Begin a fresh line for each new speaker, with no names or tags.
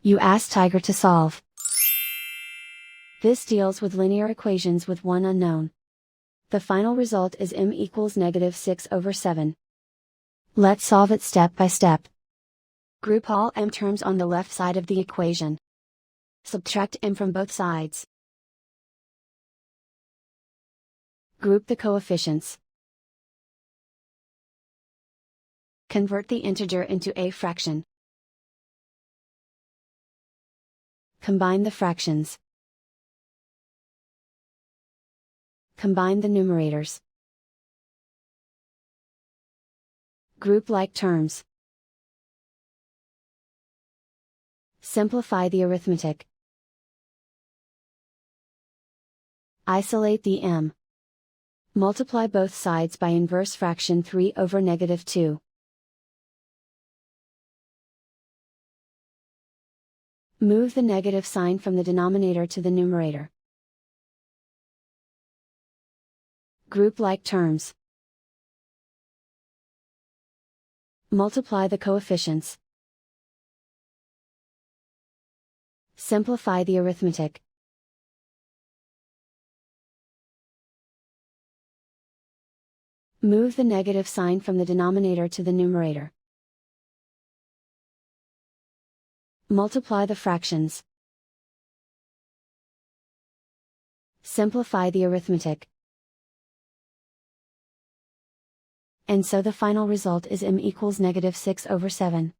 You ask Tiger to solve. This deals with linear equations with one unknown. The final result is m equals -6/7. Let's solve it step by step. Group all m terms on the left side of the equation. Subtract m from both sides. Group the coefficients. Convert the integer into a fraction. Combine the fractions. Combine the numerators. Group like terms. Simplify the arithmetic. Isolate the m. Multiply both sides by inverse fraction 3/2. Move the negative sign from the denominator to the numerator. Group like terms. Multiply the coefficients. Simplify the arithmetic. Move the negative sign from the denominator to the numerator. Multiply the fractions. Simplify the arithmetic. And so the final result is m equals -6/7.